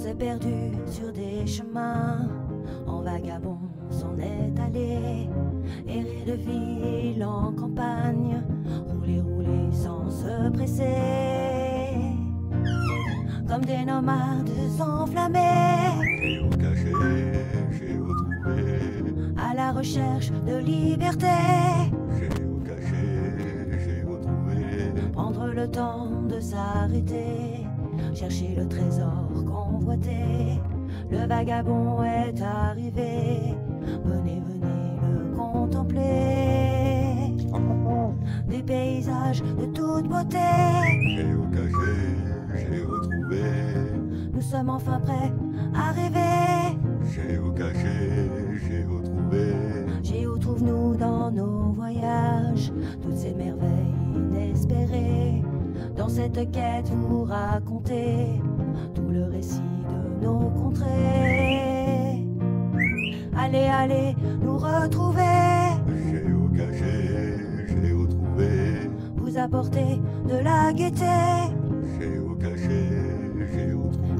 s'est perdu sur des chemins, en vagabond s'en est allé, errer de ville en campagne, rouler, rouler sans se presser, comme des nomades enflammés, Géocaching, à la recherche de liberté. Prendre le temps de s'arrêter, chercher le trésor convoité. Le vagabond est arrivé, venez, venez le contempler. Des paysages de toute beauté. j'ai retrouvé. Nous sommes enfin prêts à rêver. J'ai retrouvé. Géotrouve-nous dans nos voyages, toutes ces merveilles inespérées. Dans cette quête, vous racontez tout le récit de nos contrées. Allez, allez, nous retrouver. J'ai retrouvé. Vous apporter de la gaieté. J'ai retrouvé.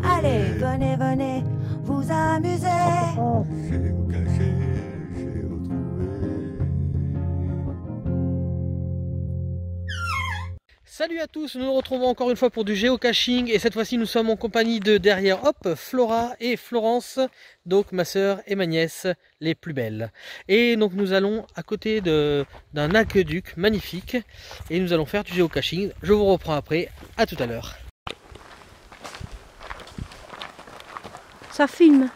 Allez, venez, venez, vous amuser. J'ai retrouvé. Salut à tous, nous nous retrouvons encore une fois pour du géocaching et cette fois-ci nous sommes en compagnie de derrière, hop, Flora et Florence, donc ma sœur et ma nièce, les plus belles. Et donc nous allons à côté d'un aqueduc magnifique et nous allons faire du géocaching. Je vous reprends après, à tout à l'heure. Ça filme.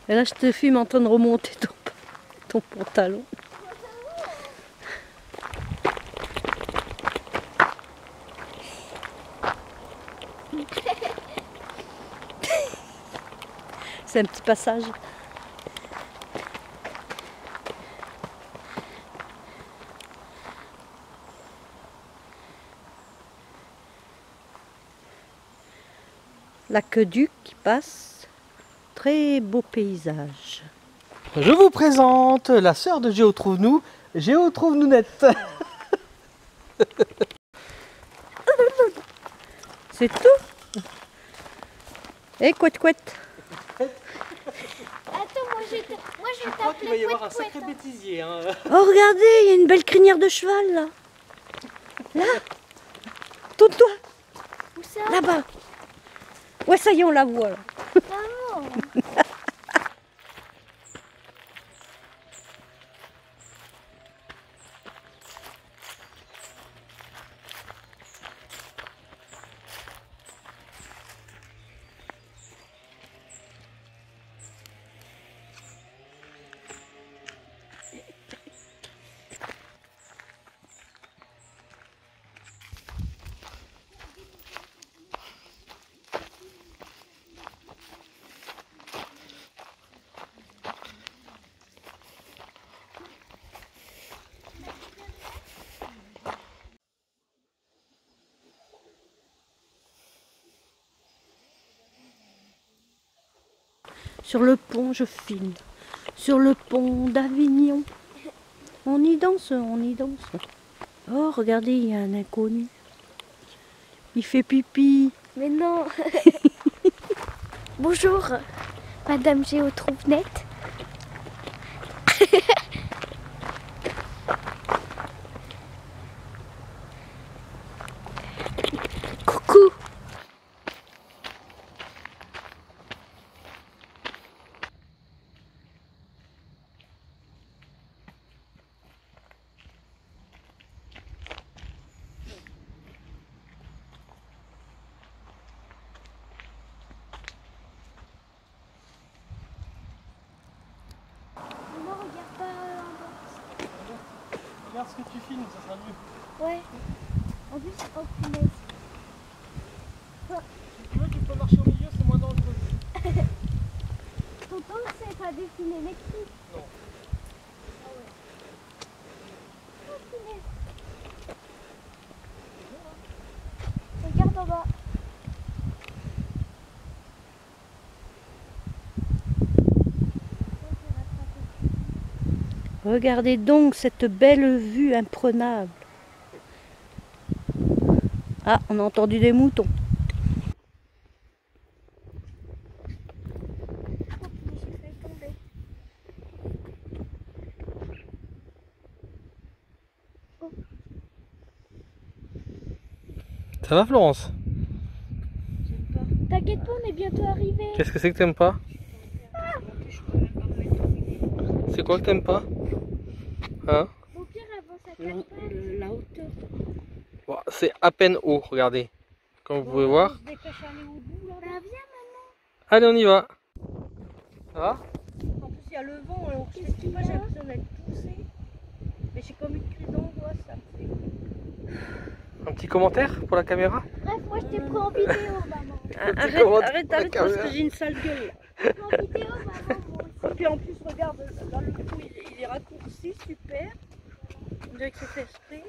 Et là, je te filme en train de remonter ton pantalon. C'est un petit passage. L'aqueduc qui passe. Très beau paysage. Je vous présente la sœur de Géotrouve-nous, Géotrouve-nous net. C'est tout. Et couette couette. Attends, moi je vais t'appeler qu'il va y avoir un couette, sacré hein. bêtisier. Hein. Oh regardez, il y a une belle crinière de cheval là. Là. Tourne-toi. Où ça? Là-bas. Ouais, ça y est, on la voit là. Maman. Sur le pont, je filme. Sur le pont d'Avignon. On y danse, on y danse. Oh, regardez, il y a un inconnu. Il fait pipi. Mais non. Bonjour, Madame Géotrouve-net. Coucou. Non, regarde pas en bas. Regarde ce que tu filmes, ça sera mieux. Ouais. En plus, oh punaise. Si tu veux, tu peux marcher au milieu, c'est moins dangereux. Tonton, c'est pas dessiné l'électrique. Non. Ah ouais. Oh punaise. Regarde en bas. Regardez donc cette belle vue imprenable. Ah, on a entendu des moutons. Ça va Florence? T'inquiète pas, on est bientôt arrivé. Qu'est-ce que c'est que t'aimes pas? C'est quoi que t'aimes pas? Hein? Au pire, avant ça cache pas. La hauteur. Bon, c'est à peine haut, regardez. Comme vous pouvez voir. Bah, viens maintenant. Allez, on y va. Ça va? En plus, il y a le vent, alors je sais pas, j'ai l'impression d'être poussée. Mais j'ai comme une crise d'angoisse, ça me fait. Un petit commentaire pour la caméra? Bref, moi je t'ai pris en vidéo, maman. Arrête parce que j'ai une sale gueule. Je t'ai pris en vidéo, maman. Moi aussi. Et puis en plus, regarde, dans le trou, il est raccourci, super. On dirait que c'est fait exprès.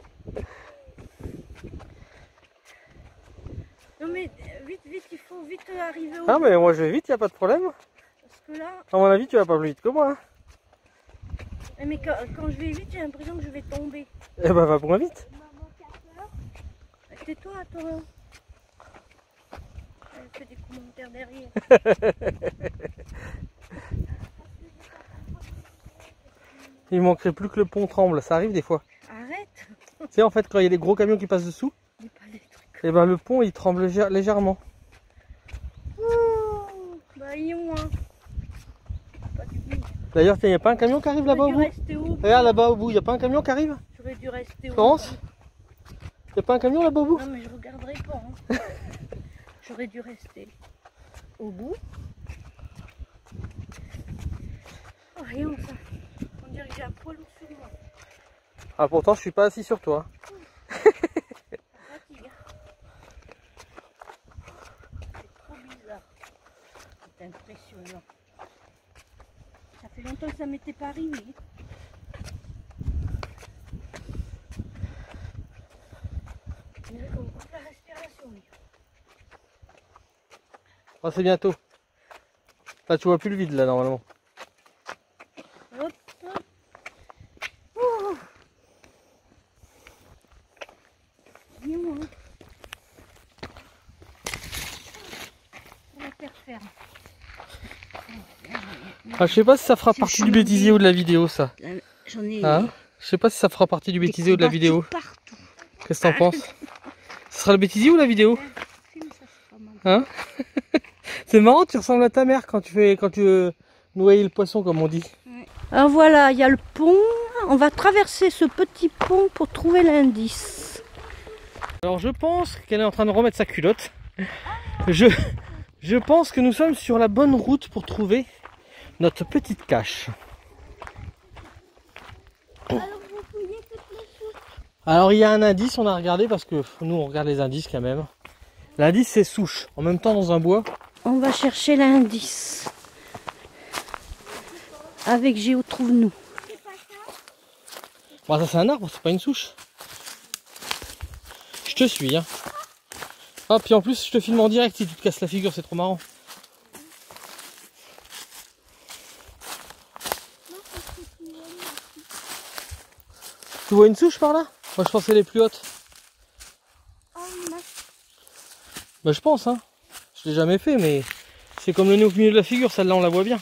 Non mais vite, il faut vite arriver au Ah, mais moi je vais vite, y a pas de problème. parce que là, À mon avis, tu vas pas plus vite que moi. Hein. mais quand je vais vite, j'ai l'impression que je vais tomber. Eh ben, va moins vite. Maman qui a peur. Tais-toi, toi. Elle fait des commentaires derrière. Il manquerait plus que le pont tremble, ça arrive des fois. Arrête. Tu sais, en fait, quand il y a des gros camions qui passent dessous, Dis pas les trucs. et ben le pont il tremble légèrement. Ouh, bah yon, hein. Pas du tout. D'ailleurs, il n'y a pas un camion qui arrive là-bas au bout? Rester au bout. Regarde là-bas au bout, il n'y a pas un camion qui arrive? J'aurais dû rester au Florence? bout. Il n'y a pas un camion là-bas au bout? Non mais je regarderai pas. Hein. J'aurais dû rester au bout. Oh, rien ça. On dirait que j'ai un poil sur moi. Ah, pourtant, je suis pas assis sur toi. Ça fatigue. C'est trop bizarre. C'est impressionnant. Ça fait longtemps que ça m'était pas arrivé. On coupe la respiration. Ah, c'est bientôt. Là, tu vois plus le vide là normalement. Hop, hop. Oh. Bien, hein. On va faire ferme. Ah, je sais pas si ça fera partie du bêtisier ou de la vidéo ça. J'en ai Hein? Je sais pas si ça fera partie du bêtisier ou de la vidéo. partout. Qu'est-ce que t'en penses? Ce sera le bêtisier ou la vidéo? Filme, ça, c'est pas mal. Hein? C'est marrant, tu ressembles à ta mère quand tu veux noyer le poisson comme on dit. Alors voilà, il y a le pont. On va traverser ce petit pont pour trouver l'indice. Alors je pense qu'elle est en train de remettre sa culotte. Je pense que nous sommes sur la bonne route pour trouver notre petite cache. Alors vous fouillez toutes les souches. Alors il y a un indice, on a regardé parce que nous on regarde les indices quand même. L'indice c'est souche, en même temps dans un bois. On va chercher l'indice. Avec Géo trouve-nous. Bon, ça c'est un arbre, c'est pas une souche. Je te suis hein. Ah puis en plus je te filme en direct si tu te casses la figure, c'est trop marrant. Tu vois une souche par là? Moi je pense qu'elle est plus haute. Oh, ma Bah je pense hein. Je l'ai jamais fait mais c'est comme le nez au milieu de la figure, celle-là on la voit bien.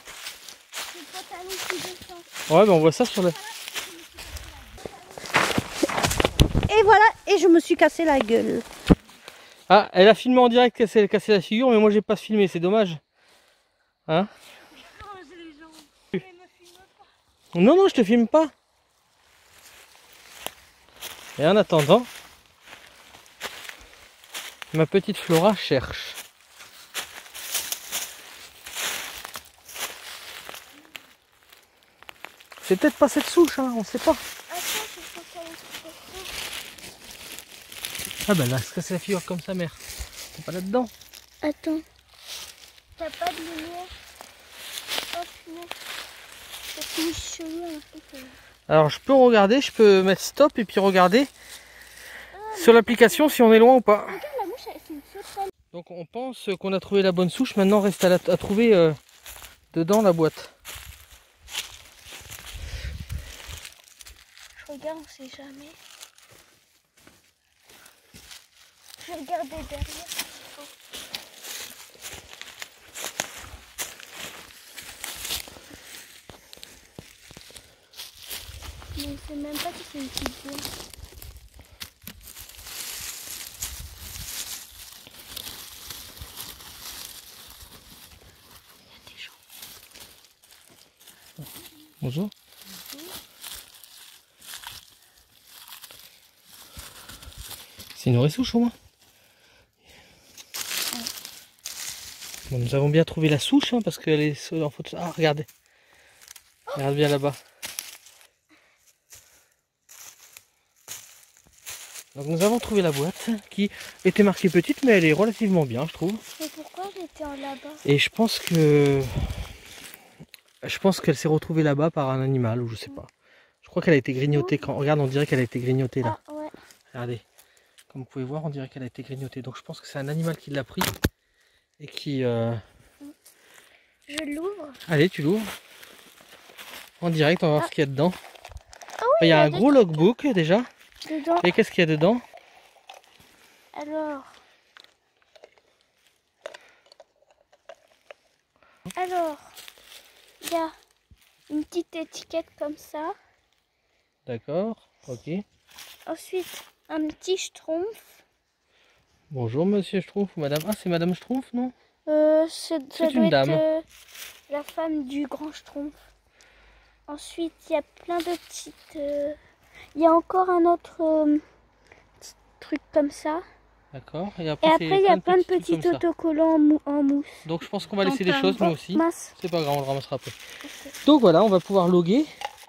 pantalon qui descend. Ouais bah on voit ça sur la... Et voilà, et je me suis cassé la gueule. Ah, elle a filmé en direct qu'elle s'est cassé la figure mais moi j'ai pas filmé, c'est dommage. Hein? Non non je te filme pas. Et en attendant, ma petite Flora cherche. C'est peut-être pas cette souche, hein, on sait pas. Attends, c'est quoi ça l'explication? Ah ben là, elle se casse la figure comme sa mère. C'est pas là-dedans. Attends. T'as pas de lumière? Oh punaise. Ça fait chelou un peu. Alors je peux regarder, je peux mettre stop et puis regarder sur l'application si on est loin ou pas. Regarde la mouche, elle fait une sauterelle. Donc on pense qu'on a trouvé la bonne souche, maintenant reste à trouver dedans la boîte. Regarde, on sait jamais. Je vais regarder derrière. Mais je sais même pas si c'est une petite boîte. Il y a des gens. Bonjour. C'est une vraie souche au moins. Bon, nous avons bien trouvé la souche hein, parce qu'elle est en photo. Ah regardez. Regarde bien là-bas. Donc nous avons trouvé la boîte qui était marquée petite mais elle est relativement bien je trouve. Mais pourquoi j'étais en là-bas? Et je pense qu'elle s'est retrouvée là-bas par un animal ou je sais pas. Je crois qu'elle a été grignotée quand. Regarde, on dirait qu'elle a été grignotée là. Ah ouais. Regardez. Comme vous pouvez voir, on dirait qu'elle a été grignotée. Donc je pense que c'est un animal qui l'a pris et qui. Je l'ouvre. Allez, tu l'ouvres. En direct, on va voir ce qu'il y a dedans. Ah oui, Il y a un gros logbook déjà. Dedans. Et qu'est-ce qu'il y a dedans? Alors, il y a une petite étiquette comme ça. D'accord, ok. Ensuite, un petit schtroumpf. Bonjour monsieur Schtroumpf ou madame. Ah, c'est madame Schtroumpf, non? Ça C'est doit une dame. être la femme du grand schtroumpf. Ensuite, il y a plein de petites... Il y a encore un autre petit truc comme ça. D'accord. Et Et après, après, il y a plein de trucs petits comme ça. autocollants en mousse. Donc je pense qu'on va laisser des choses nous aussi. Mince. C'est pas grave, on le ramassera après. Ok. Donc voilà, on va pouvoir loguer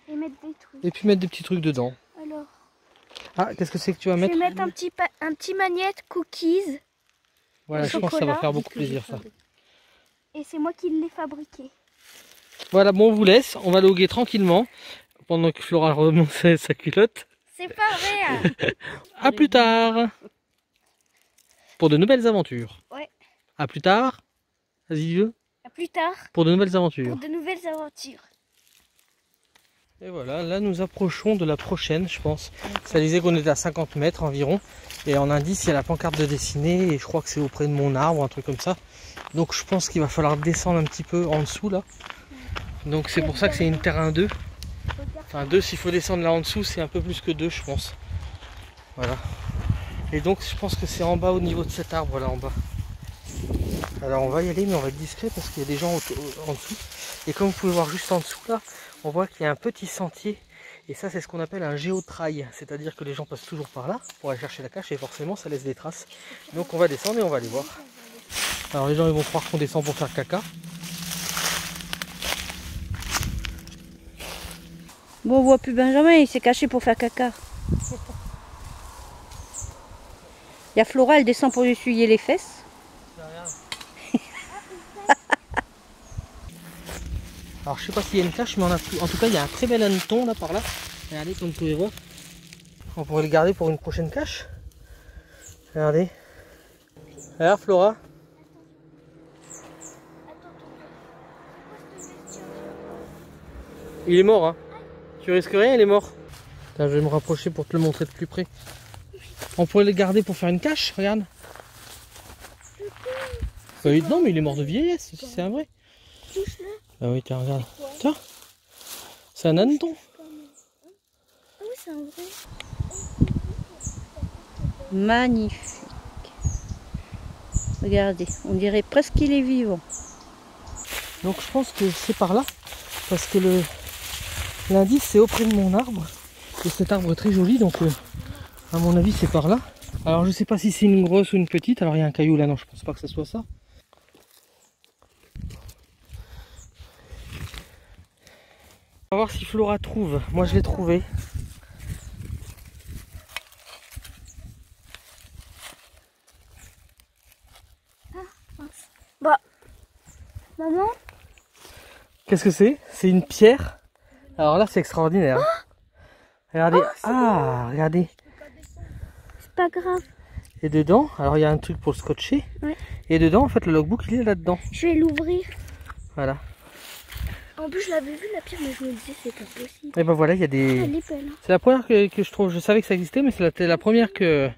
Et mettre des trucs. et puis mettre des petits trucs dedans. Alors, Ah, qu'est-ce que c'est que tu vas je vais mettre? mettre un petit magnète cookies. Voilà, au je pense que ça va chocolat. faire beaucoup plaisir ça. Et c'est moi qui l'ai fabriqué. Voilà, bon, on vous laisse. On va loguer tranquillement pendant que Flora remonte sa culotte. C'est pas vrai. Hein. À plus tard pour de nouvelles aventures. Ouais. À plus tard. Vas-y, dis-le. À plus tard Pour de nouvelles pour aventures. de nouvelles aventures. Et voilà, là nous approchons de la prochaine, je pense. Ça disait qu'on était à 50 mètres environ. Et en indice, il y a la pancarte de dessiner. Et je crois que c'est auprès de mon arbre, un truc comme ça. Donc je pense qu'il va falloir descendre un petit peu en dessous là. Donc c'est pour ça que c'est une terrain 2. Enfin 2, s'il faut descendre là en dessous, c'est un peu plus que 2 je pense. Voilà. Et donc je pense que c'est en bas au niveau de cet arbre là en bas. Alors on va y aller mais on va être discret parce qu'il y a des gens en dessous. Et comme vous pouvez voir juste en dessous là, on voit qu'il y a un petit sentier. Et ça c'est ce qu'on appelle un géotrail. C'est-à-dire que les gens passent toujours par là pour aller chercher la cache et forcément ça laisse des traces. Donc on va descendre et on va aller voir. Alors les gens ils vont croire qu'on descend pour faire caca. Bon, on voit plus Benjamin, il s'est caché pour faire caca. Il y a Flora, elle descend pour lui essuyer les fesses. Alors je sais pas s'il y a une cache mais on a plus. En tout cas il y a un très bel hanneton là par là. Regardez comme vous pouvez voir. On pourrait le garder pour une prochaine cache. Regardez. Regarde Flora. Il est mort hein. Tu risques rien, il est mort. Attends, je vais me rapprocher pour te le montrer de plus près. On pourrait le garder pour faire une cache, regarde. Non mais il est mort de vieillesse, c'est un vrai. Ah oui tiens regarde. Tiens. C'est un hanneton. Ah oui, c'est un vrai. Magnifique. Regardez, on dirait presque qu'il est vivant. Donc je pense que c'est par là. Parce que l'indice c'est auprès de mon arbre. Et cet arbre est très joli donc à mon avis c'est par là. Alors je sais pas si c'est une grosse ou une petite. Alors il y a un caillou là, non je pense pas que ce soit ça. On va voir si Flora trouve. Moi je l'ai trouvé. Bah, maman, Qu'est-ce que c'est? C'est une pierre. Alors là c'est extraordinaire. Regardez. Ah regardez. c'est pas grave. Et dedans, alors il y a un truc pour le scotcher. Ouais. Et dedans en fait le logbook il est là-dedans. Je vais l'ouvrir. Voilà. En plus, je l'avais vu la pierre, mais je me disais c'est pas possible. Et ben voilà, il y a Elle des... est belle. Hein. C'est la première que je trouve, je savais que ça existait, mais c'est la première que...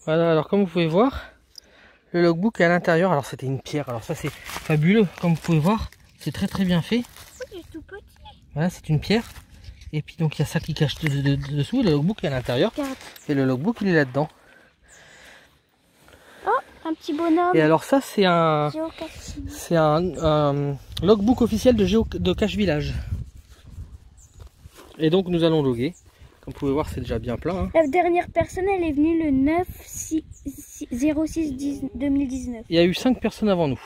Voilà, alors comme vous pouvez voir, le logbook est à l'intérieur. Alors c'était une pierre, alors ça c'est fabuleux, comme vous pouvez voir, c'est très bien fait. Oui, il est tout petit. Voilà, c'est une pierre. Et puis donc il y a ça qui cache dessous, le logbook est à l'intérieur. Regarde. Et le logbook il est là-dedans. Un petit bonhomme. Et alors ça c'est un... Géocaching. C'est un logbook officiel de Cache Village. Et donc nous allons loguer. Comme vous pouvez voir, c'est déjà bien plein. Hein. La dernière personne, elle est venue le 9/06/2019. Il y a eu 5 personnes avant nous.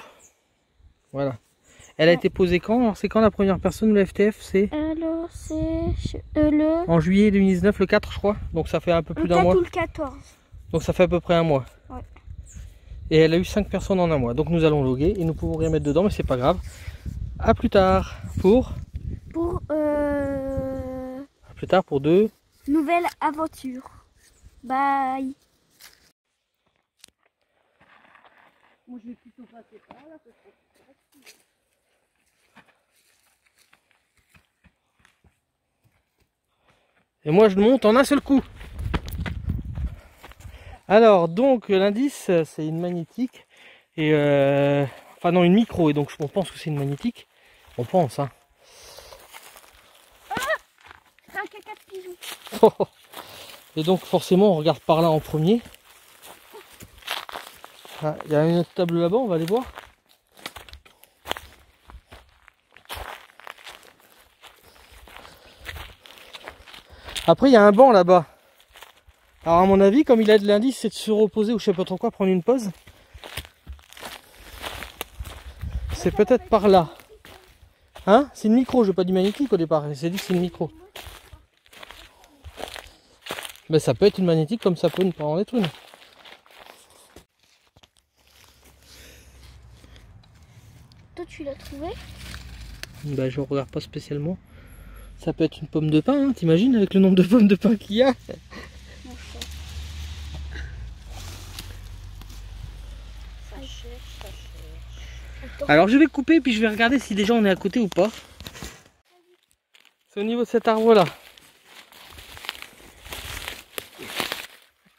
Voilà. Elle a été posée quand? Alors c'est quand la première personne, le FTF? C'est Alors c'est le en juillet 2019, le 4 je crois. Donc ça fait un peu plus d'un 4 mois. ou le 14. Donc ça fait à peu près un mois. Ouais. Et elle a eu 5 personnes en un mois. Donc nous allons loguer et nous pouvons rien mettre dedans, mais c'est pas grave. À plus tard pour... À plus tard pour 2... Nouvelle aventure. Bye. Moi, je vais plutôt passer par là. Et moi je monte en un seul coup. Alors donc l'indice c'est une magnétique. Et enfin non, une micro. Et donc on pense que c'est une magnétique. On pense hein. C'est un caca de pigeon. Et donc forcément on regarde par là en premier. Ah, il y a une autre table là-bas, on va aller voir. Après il y a un banc là-bas. Alors à mon avis, comme il a de l'indice, c'est de se reposer ou je sais pas trop quoi, prendre une pause. C'est peut-être par là. Hein? C'est une micro, je n'ai pas dit magnétique au départ, j'ai dit que c'est une micro. Ben, ça peut être une magnétique comme ça peut ne pas en être une. Toi, tu l'as trouvé? Ben, je regarde pas spécialement. Ça peut être une pomme de pin, hein, t'imagines avec le nombre de pommes de pin qu'il y a. Alors je vais couper puis je vais regarder si déjà on est à côté ou pas. C'est au niveau de cet arbre là.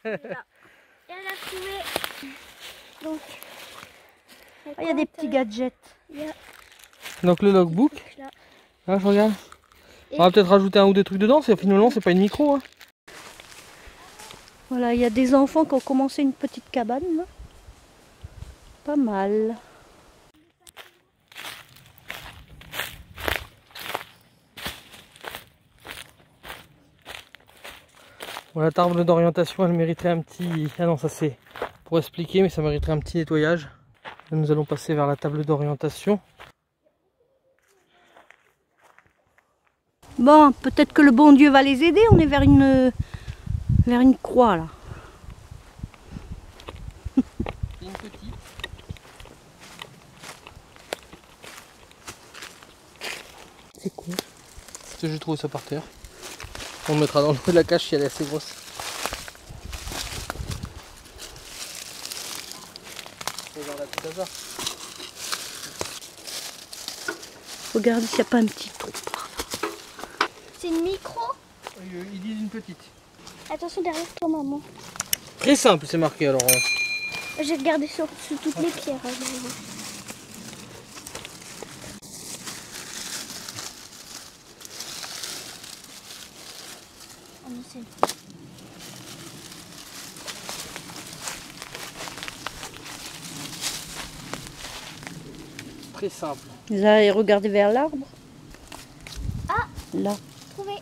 Elle a trouvé. Donc, Il y a des petits gadgets. Il y a Donc le logbook. là. Là je regarde. On va peut-être rajouter un ou deux trucs dedans, finalement c'est pas une micro. Hein. Voilà, il y a des enfants qui ont commencé une petite cabane. Là. Pas mal. Bon, la table d'orientation elle mériterait un petit... Ah non ça c'est pour expliquer mais ça mériterait un petit nettoyage. Là, nous allons passer vers la table d'orientation. Bon, peut-être que le bon Dieu va les aider. On est vers une croix là. Une petite. C'est cool. Parce que j'ai trouvé ça par terre. On le mettra dans le feu de la cache si elle est assez grosse. Regarde à tout hasard. Regarde s'il n'y a pas un petit trou. C'est une micro. Ils disent une petite. Attention derrière toi, maman. Très simple c'est marqué alors. J'ai regardé sur toutes les pierres. Oh non, c'est... Très simple. Vous allez regarder vers l'arbre. Ah, là. trouvé.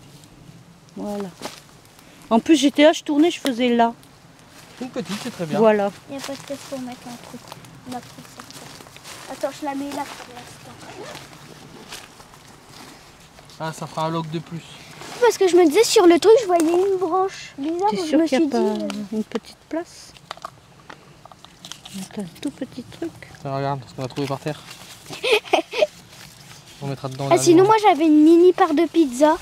Voilà. En plus j'étais là, je tournais, je faisais là. Une petite c'est très bien. Voilà. Il n'y a pas de place pour mettre un truc. On a pris ça. Attends, je la mets là pour l'instant. Ah ça fera un log de plus. Parce que je me disais sur le truc, je voyais une branche bizarre. T'es Donc je sûr me qu'il suis n'y a dit. pas une petite place? C'est un tout petit truc. Tiens, regarde ce qu'on a trouvé par terre. On mettra dedans. Ah, la sinon, viande. moi j'avais une mini part de pizza.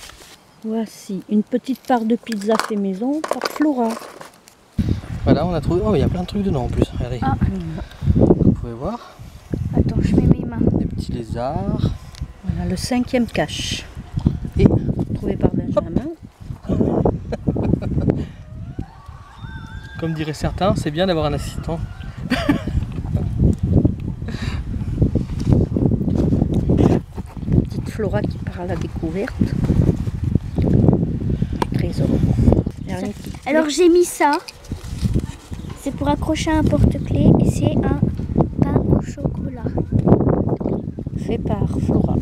Voici une petite part de pizza fait maison par Flora. Voilà on a trouvé. Oh il y a plein de trucs dedans en plus. Regardez. Ah. Vous pouvez pouvez voir. Attends, je mets mes mains. Des petits lézards. Voilà le 5e cache. Et Trouvé par Benjamin. comme diraient certains, c'est bien d'avoir un assistant. Petite Flora qui part à la découverte. Trésor. Dernier petit. Alors j'ai mis ça. C'est pour accrocher un porte-clés et c'est un pain au chocolat. Fait par Flora.